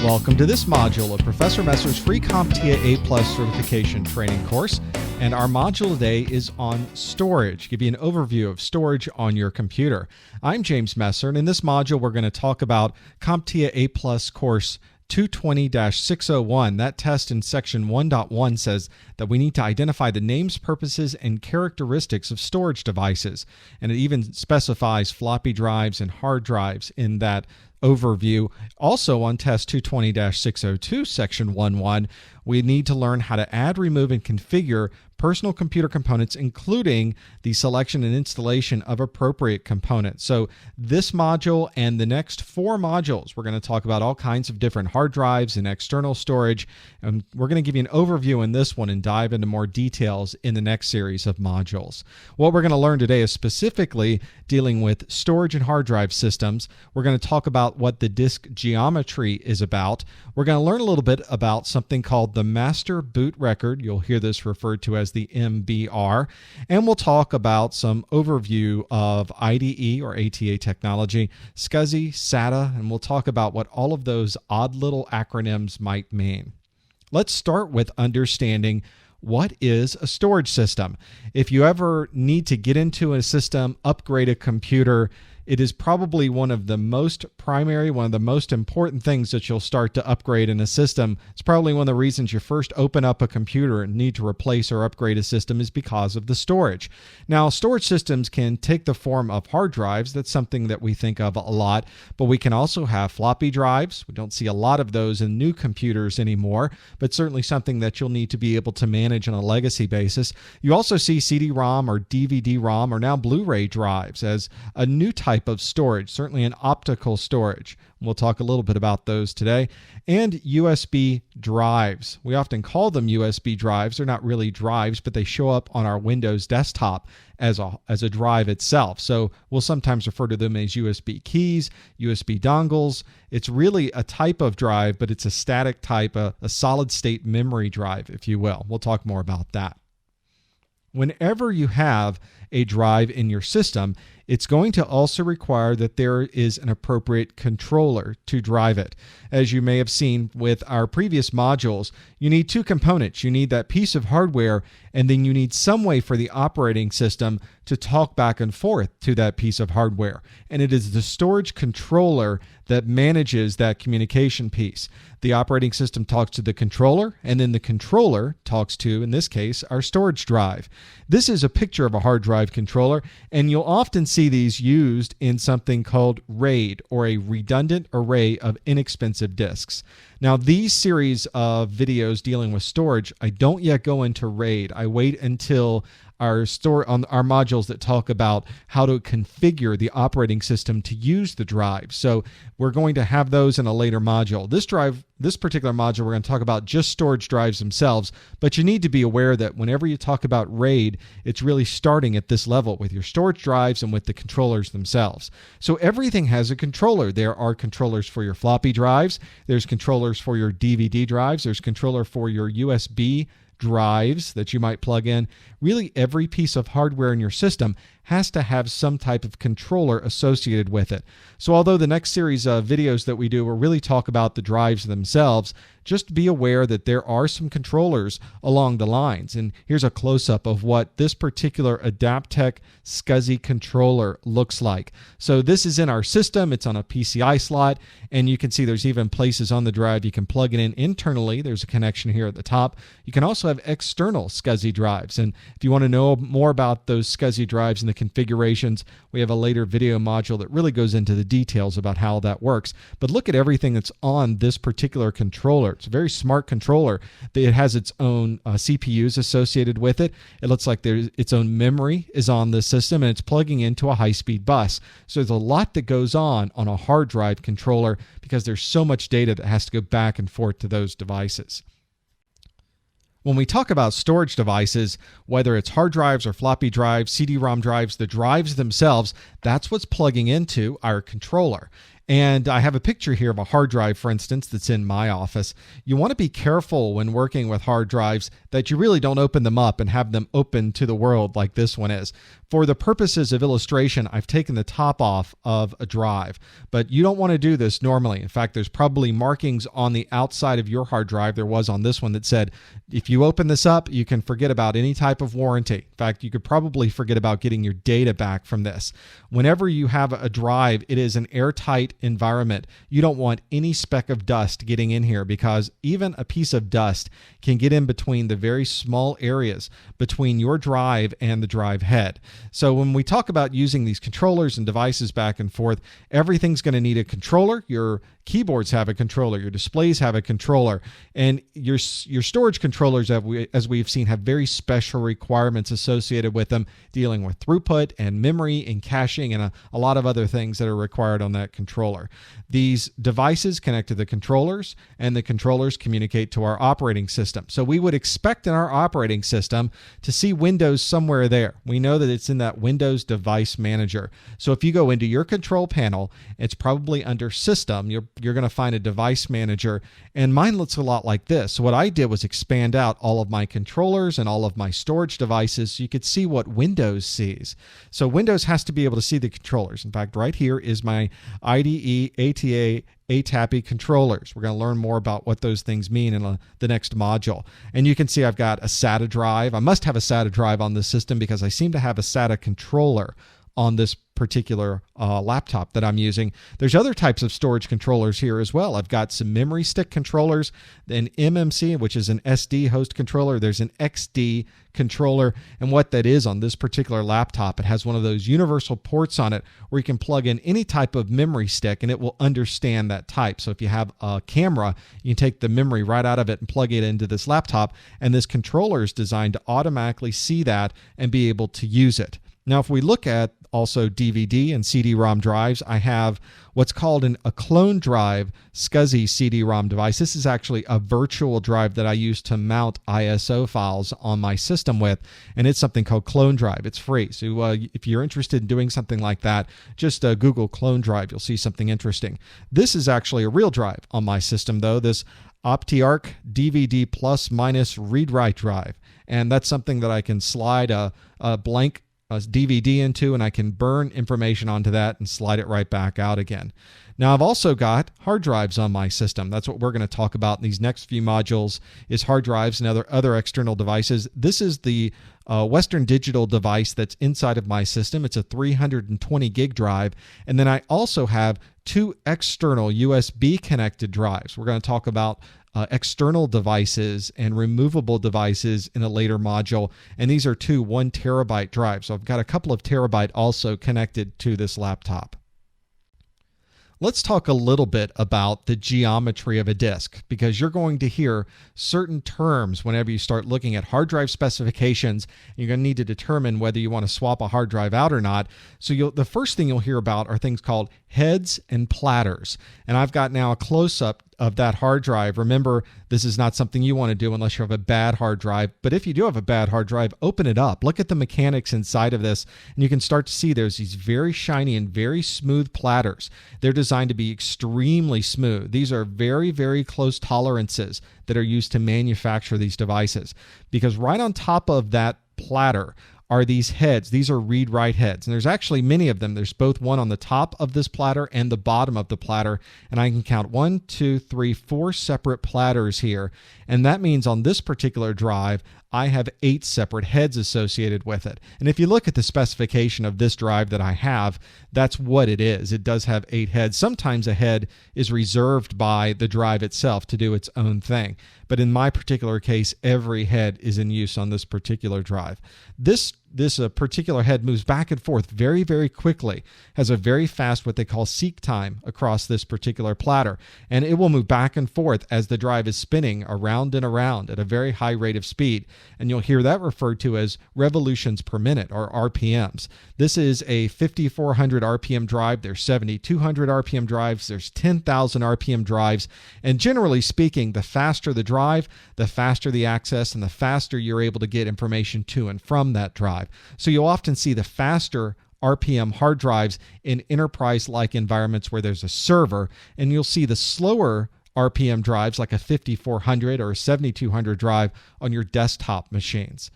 Welcome to this module of Professor Messer's free CompTIA A+ certification training course. And our module today is on storage, give you an overview of storage on your computer. I'm James Messer, and in this module we're going to talk about CompTIA A+ course 220-601. That test in section 1.1 says that we need to identify the names, purposes, and characteristics of storage devices. And it even specifies floppy drives and hard drives in that overview. Also on test 220-602, section 1.1, we need to learn how to add, remove, and configure personal computer components, including the selection and installation of appropriate components. So this module and the next 4 modules, we're going to talk about all kinds of different hard drives and external storage. And we're going to give you an overview in this one and dive into more details in the next series of modules. What we're going to learn today is specifically dealing with storage and hard drive systems. We're going to talk about what the disk geometry is about. We're going to learn a little bit about something called the master boot record. You'll hear this referred to as the MBR. And we'll talk about some overview of IDE or ATA technology, SCSI, SATA, and we'll talk about what all of those odd little acronyms might mean. Let's start with understanding what is a storage system. If you ever need to get into a system, upgrade a computer, it is probably one of the most primary, one of the most important things that you'll start to upgrade in a system. It's probably one of the reasons you first open up a computer and need to replace or upgrade a system is because of the storage. Now, storage systems can take the form of hard drives. That's something that we think of a lot, but we can also have floppy drives. We don't see a lot of those in new computers anymore, but certainly something that you'll need to be able to manage on a legacy basis. You also see CD-ROM or DVD-ROM or now Blu-ray drives as a new type of storage, certainly an optical storage. We'll talk a little bit about those today. And USB drives. We often call them USB drives. They're not really drives, but they show up on our Windows desktop as a drive itself. So we'll sometimes refer to them as USB keys, USB dongles. It's really a type of drive, but it's a static type, a solid state memory drive, if you will. We'll talk more about that. Whenever you have a drive in your system, it's going to also require that there is an appropriate controller to drive it. As you may have seen with our previous modules, you need 2 components. You need that piece of hardware, and then you need some way for the operating system to talk back and forth to that piece of hardware. And it is the storage controller that manages that communication piece. The operating system talks to the controller, and then the controller talks to, in this case, our storage drive. This is a picture of a hard drive controller, and you'll often see these used in something called RAID, or a redundant array of inexpensive disks. Now, these series of videos dealing with storage, I don't yet go into RAID. I wait until our modules that talk about how to configure the operating system to use the drive. So we're going to have those in a later module. This particular module, we're going to talk about just storage drives themselves, but you need to be aware that whenever you talk about RAID, it's really starting at this level with your storage drives and with the controllers themselves. So everything has a controller. There are controllers for your floppy drives. There's controllers for your DVD drives. There's controller for your USB drives that you might plug in. Really, every piece of hardware in your system has to have some type of controller associated with it. So although the next series of videos that we do will really talk about the drives themselves, just be aware that there are some controllers along the lines. And here's a close-up of what this particular Adaptec SCSI controller looks like. So this is in our system. It's on a PCI slot, and you can see there's even places on the drive you can plug it in internally. There's a connection here at the top. You can also have external SCSI drives. And if you want to know more about those SCSI drives and the configurations, we have a later video module that really goes into the details about how that works. But look at everything that's on this particular controller. It's a very smart controller. It has its own CPUs associated with it. It looks like its own memory is on the system, and it's plugging into a high-speed bus. So there's a lot that goes on a hard drive controller because there's so much data that has to go back and forth to those devices. When we talk about storage devices, whether it's hard drives or floppy drives, CD-ROM drives, the drives themselves, that's what's plugging into our controller. And I have a picture here of a hard drive, for instance, that's in my office. You want to be careful when working with hard drives that you really don't open them up and have them open to the world like this one is. For the purposes of illustration, I've taken the top off of a drive, but you don't want to do this normally. In fact, there's probably markings on the outside of your hard drive. There was on this one that said, if you open this up, you can forget about any type of warranty. In fact, you could probably forget about getting your data back from this. Whenever you have a drive, it is an airtight environment. You don't want any speck of dust getting in here, because even a piece of dust can get in between the very small areas between your drive and the drive head. So when we talk about using these controllers and devices back and forth, everything's going to need a controller. Your keyboards have a controller, your displays have a controller, and your storage controllers, as we've seen, have very special requirements associated with them, dealing with throughput and memory and caching and a lot of other things that are required on that controller. These devices connect to the controllers, and the controllers communicate to our operating system. So we would expect in our operating system to see Windows somewhere there. We know that it's in that Windows Device Manager. So if you go into your control panel, it's probably under System. You're going to find a Device Manager, and mine looks a lot like this. So what I did was expand out all of my controllers and all of my storage devices so you could see what Windows sees. So Windows has to be able to see the controllers. In fact, right here is my IDE, ATA, ATAPI controllers. We're going to learn more about what those things mean in the next module. And you can see I've got a SATA drive. I must have a SATA drive on this system because I seem to have a SATA controller on this particular laptop that I'm using. There's other types of storage controllers here as well. I've got some memory stick controllers, an MMC, which is an SD host controller. There's an XD controller, and what that is on this particular laptop, it has one of those universal ports on it where you can plug in any type of memory stick and it will understand that type. So if you have a camera, you can take the memory right out of it and plug it into this laptop, and this controller is designed to automatically see that and be able to use it. Now, if we look at also DVD and CD-ROM drives, I have what's called a clone drive SCSI CD-ROM device. This is actually a virtual drive that I use to mount ISO files on my system with, and it's something called Clone Drive. It's free. So if you're interested in doing something like that, just Google Clone Drive. You'll see something interesting. This is actually a real drive on my system, though, this OptiArc DVD plus minus read-write drive. And that's something that I can slide a blank DVD into, and I can burn information onto that and slide it right back out again. Now, I've also got hard drives on my system. That's what we're going to talk about in these next few modules, is hard drives and other external devices. This is the Western Digital device that's inside of my system. It's a 320 gig drive. And then I also have two external USB connected drives. We're going to talk about external devices and removable devices in a later module. And these are two 1 terabyte drives. So I've got a couple of terabyte also connected to this laptop. Let's talk a little bit about the geometry of a disk, because you're going to hear certain terms whenever you start looking at hard drive specifications. You're going to need to determine whether you want to swap a hard drive out or not. So the first thing you'll hear about are things called heads and platters. And I've got now a close-up of that hard drive. Remember, this is not something you want to do unless you have a bad hard drive. But if you do have a bad hard drive, open it up. Look at the mechanics inside of this, and you can start to see there's these very shiny and very smooth platters. They're designed to be extremely smooth. These are very, very close tolerances that are used to manufacture these devices, because right on top of that platter are these heads. These are read-write heads, and there's actually many of them. There's both one on the top of this platter and the bottom of the platter, and I can count 1, 2, 3, 4 separate platters here, and that means on this particular drive I have 8 separate heads associated with it. And if you look at the specification of this drive that I have, that's what it is. It does have 8 heads. Sometimes a head is reserved by the drive itself to do its own thing. But in my particular case, every head is in use on this particular drive. This particular head moves back and forth very, very quickly, has a very fast what they call seek time across this particular platter, and it will move back and forth as the drive is spinning around and around at a very high rate of speed, and you'll hear that referred to as revolutions per minute, or RPMs. This is a 5,400 RPM drive. There's 7,200 RPM drives. There's 10,000 RPM drives, and generally speaking, the faster the drive, the faster the access, and the faster you're able to get information to and from that drive. So you'll often see the faster RPM hard drives in enterprise-like environments where there's a server, and you'll see the slower RPM drives like a 5400 or a 7200 drive on your desktop machines.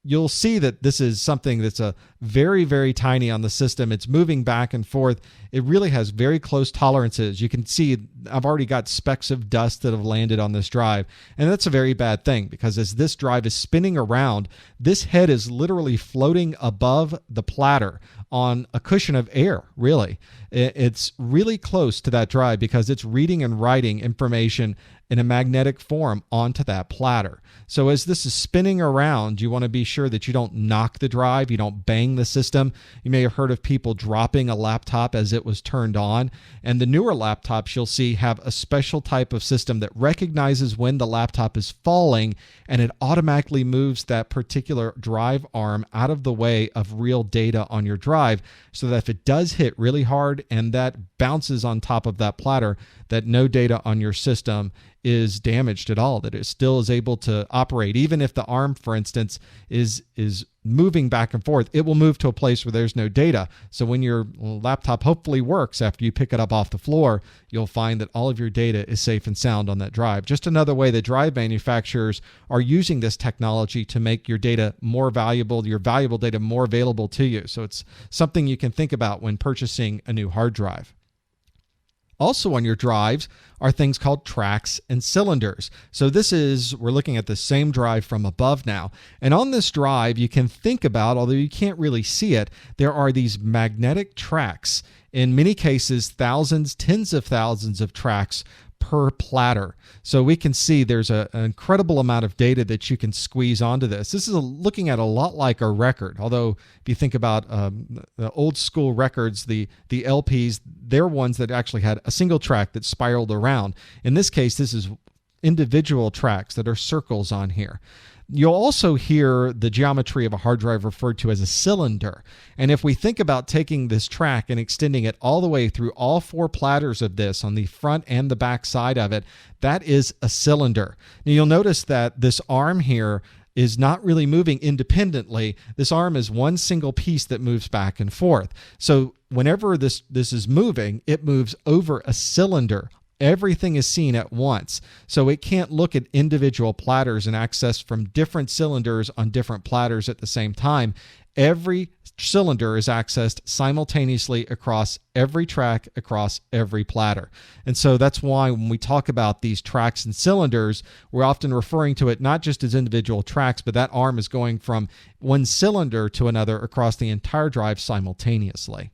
You'll see that this is something that's a very, very tiny on the system. It's moving back and forth. It really has very close tolerances. You can see I've already got specks of dust that have landed on this drive. And that's a very bad thing, because as this drive is spinning around, this head is literally floating above the platter on a cushion of air, really. It's really close to that drive because it's reading and writing information in a magnetic form onto that platter. So as this is spinning around, you want to be sure that you don't knock the drive, you don't bang the system. You may have heard of people dropping a laptop as it was turned on. And the newer laptops you'll see have a special type of system that recognizes when the laptop is falling, and it automatically moves that particular drive arm out of the way of real data on your drive, so that if it does hit really hard and that bounces on top of that platter, that no data on your system is damaged at all, that it still is able to operate. Even if the arm, for instance, is moving back and forth, it will move to a place where there's no data. So when your laptop hopefully works after you pick it up off the floor, you'll find that all of your data is safe and sound on that drive. Just another way that drive manufacturers are using this technology to make your data more valuable, your valuable data more available to you. So it's something you can think about when purchasing a new hard drive. Also on your drives are things called tracks and cylinders. So we're looking at the same drive from above now. And on this drive, you can think about, although you can't really see it, there are these magnetic tracks. In many cases, thousands, tens of thousands of tracks per platter. So we can see there's an incredible amount of data that you can squeeze onto this. This is looking at a lot like a record, although if you think about the old school records, the LPs, they're ones that actually had a single track that spiraled around. In this case, this is individual tracks that are circles on here. You'll also hear the geometry of a hard drive referred to as a cylinder. And if we think about taking this track and extending it all the way through all four platters of this on the front and the back side of it, that is a cylinder. Now you'll notice that this arm here is not really moving independently. This arm is one single piece that moves back and forth. So whenever this is moving, it moves over a cylinder. Everything is seen at once. So it can't look at individual platters and access from different cylinders on different platters at the same time. Every cylinder is accessed simultaneously across every track, across every platter. And so that's why when we talk about these tracks and cylinders, we're often referring to it not just as individual tracks, but that arm is going from one cylinder to another across the entire drive simultaneously.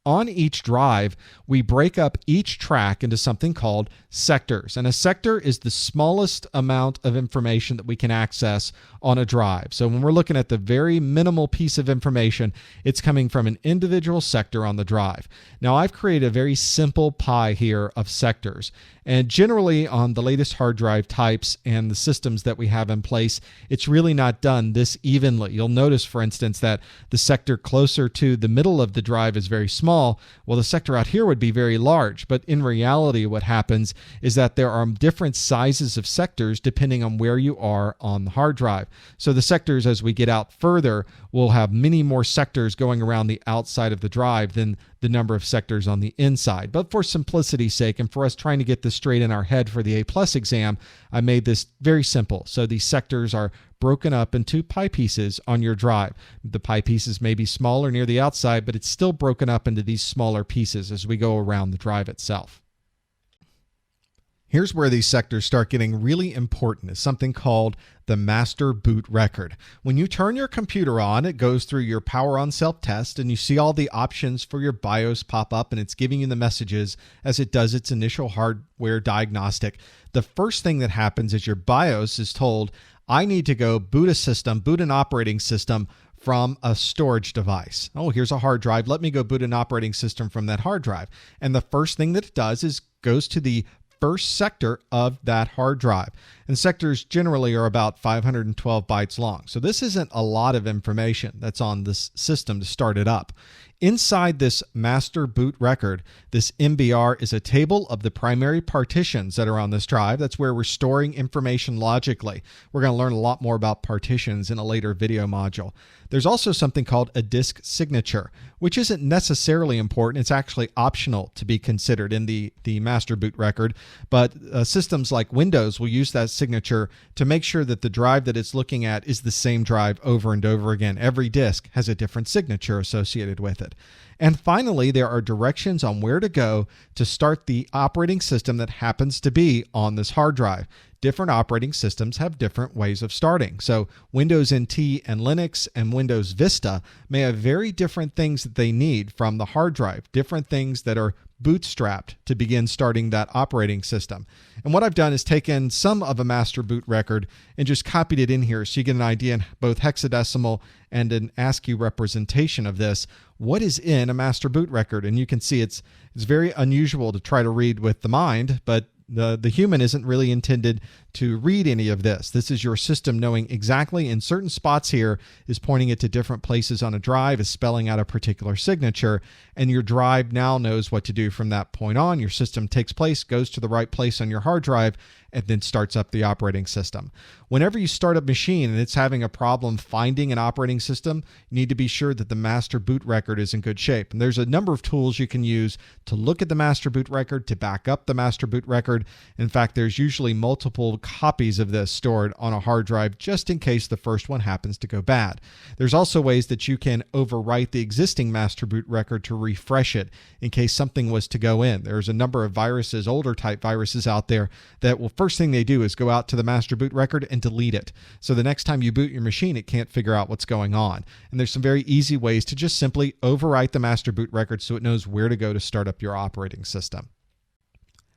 On each drive, we break up each track into something called sectors. And a sector is the smallest amount of information that we can access on a drive. So when we're looking at the very minimal piece of information, it's coming from an individual sector on the drive. Now, I've created a very simple pie here of sectors. And generally on the latest hard drive types and the systems that we have in place, it's really not done this evenly. You'll notice, for instance, that the sector closer to the middle of the drive is very small. Well, the sector out here would be very large. But in reality, what happens is that there are different sizes of sectors depending on where you are on the hard drive. So the sectors, as we get out further, will have many more sectors going around the outside of the drive than the number of sectors on the inside. But for simplicity's sake and for us trying to get this straight in our head for the A+ exam, I made this very simple. So these sectors are broken up into pie pieces on your drive. The pie pieces may be smaller near the outside, but it's still broken up into these smaller pieces as we go around the drive itself. Here's where these sectors start getting really important. It's something called the master boot record. When you turn your computer on, it goes through your power on self-test and you see all the options for your BIOS pop up and it's giving you the messages as it does its initial hardware diagnostic. The first thing that happens is your BIOS is told, I need to go boot a system, boot an operating system from a storage device. Oh, here's a hard drive. Let me go boot an operating system from that hard drive. And the first thing that it does is goes to the first sector of that hard drive. And sectors generally are about 512 bytes long. So this isn't a lot of information that's on this system to start it up. Inside this master boot record, this MBR is a table of the primary partitions that are on this drive. That's where we're storing information logically. We're going to learn a lot more about partitions in a later video module. There's also something called a disk signature, which isn't necessarily important. It's actually optional to be considered in the master boot record, but systems like Windows will use that signature to make sure that the drive that it's looking at is the same drive over and over again. Every disk has a different signature associated with it. And finally, there are directions on where to go to start the operating system that happens to be on this hard drive. Different operating systems have different ways of starting. So Windows NT and Linux and Windows Vista may have very different things that they need from the hard drive, different things that are bootstrapped to begin starting that operating system. And what I've done is taken some of a master boot record and just copied it in here so you get an idea in both hexadecimal and an ASCII representation of this, what is in a master boot record. And you can see it's very unusual to try to read with the mind, but the human isn't really intended to read any of this. This is your system knowing exactly in certain spots here is pointing it to different places on a drive, is spelling out a particular signature, and your drive now knows what to do from that point on. Your system takes place, goes to the right place on your hard drive, and then starts up the operating system. Whenever you start a machine and it's having a problem finding an operating system, you need to be sure that the master boot record is in good shape. And there's a number of tools you can use to look at the master boot record, to back up the master boot record. In fact, there's usually multiple copies of this stored on a hard drive just in case the first one happens to go bad. There's also ways that you can overwrite the existing master boot record to refresh it in case something was to go in. There's a number of viruses, older type viruses out there that will first thing they do is go out to the master boot record and delete it. So the next time you boot your machine, it can't figure out what's going on. And there's some very easy ways to just simply overwrite the master boot record so it knows where to go to start up your operating system.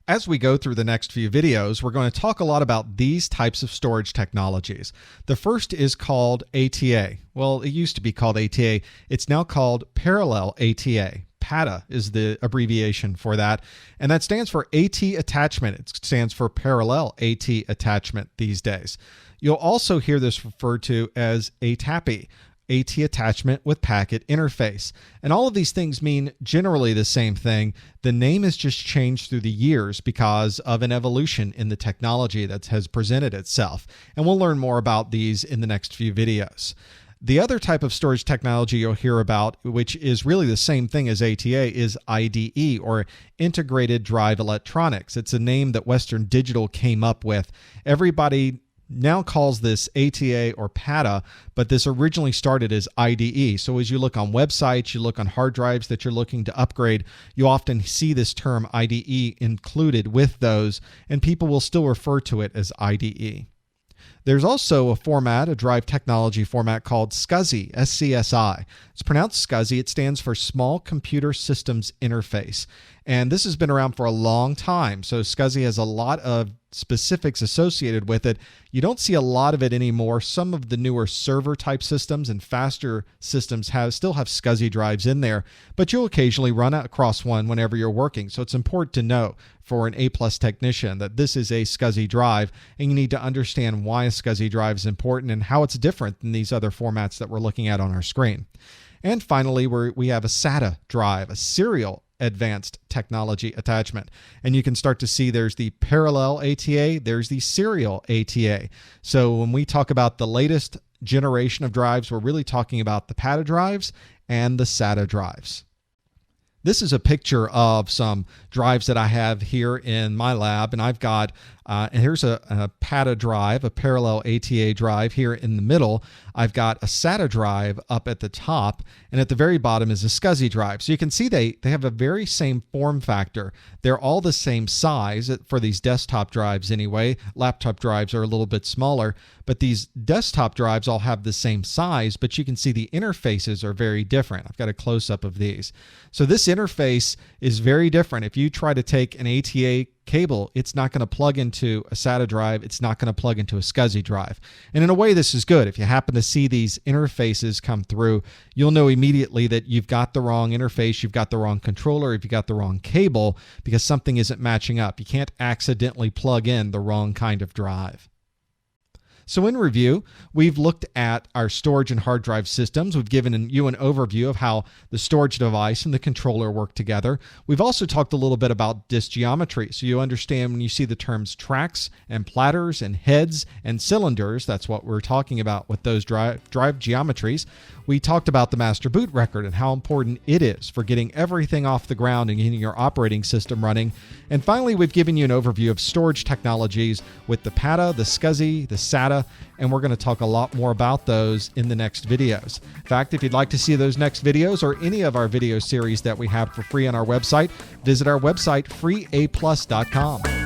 As we go through the next few videos, we're going to talk a lot about these types of storage technologies. The first is called ATA. Well, it used to be called ATA. It's now called parallel ATA. PATA is the abbreviation for that, and that stands for AT attachment. It stands for parallel AT attachment these days. You'll also hear this referred to as ATAPI, AT attachment with packet interface. And all of these things mean generally the same thing. The name has just changed through the years because of an evolution in the technology that has presented itself. And we'll learn more about these in the next few videos. The other type of storage technology you'll hear about, which is really the same thing as ATA, is IDE, or Integrated Drive Electronics. It's a name that Western Digital came up with. Everybody now calls this ATA or PATA, but this originally started as IDE. So as you look on websites, you look on hard drives that you're looking to upgrade, you often see this term IDE included with those, and people will still refer to it as IDE. There's also a format, a drive technology format called SCSI, SCSI. It's pronounced SCSI. It stands for Small Computer Systems Interface. And this has been around for a long time. So SCSI has a lot of specifics associated with it. You don't see a lot of it anymore. Some of the newer server type systems and faster systems still have SCSI drives in there, but you'll occasionally run across one whenever you're working. So it's important to know for an A+ technician that this is a SCSI drive, and you need to understand why a SCSI drive is important and how it's different than these other formats that we're looking at on our screen. And finally, we have a SATA drive, a serial advanced technology attachment. And you can start to see there's the parallel ATA, there's the serial ATA. So when we talk about the latest generation of drives, we're really talking about the PATA drives and the SATA drives. This is a picture of some drives that I have here in my lab, and I've got, and here's a PATA drive, a parallel ATA drive here in the middle. I've got a SATA drive up at the top, and at the very bottom is a SCSI drive. So you can see they have a very same form factor. They're all the same size for these desktop drives anyway. Laptop drives are a little bit smaller, but these desktop drives all have the same size, but you can see the interfaces are very different. I've got a close-up of these. So this interface is very different. If you try to take an ATA cable, it's not going to plug into a SATA drive. It's not going to plug into a SCSI drive. And in a way, this is good. If you happen to see these interfaces come through, you'll know immediately that you've got the wrong interface, you've got the wrong controller, if you've got the wrong cable, because something isn't matching up. You can't accidentally plug in the wrong kind of drive. So in review, we've looked at our storage and hard drive systems. We've given you an overview of how the storage device and the controller work together. We've also talked a little bit about disk geometry, so you understand when you see the terms tracks and platters and heads and cylinders, that's what we're talking about with those drive geometries. We talked about the master boot record and how important it is for getting everything off the ground and getting your operating system running. And finally, we've given you an overview of storage technologies with the PATA, the SCSI, the SATA, and we're going to talk a lot more about those in the next videos. In fact, if you'd like to see those next videos or any of our video series that we have for free on our website, visit our website, freeaplus.com.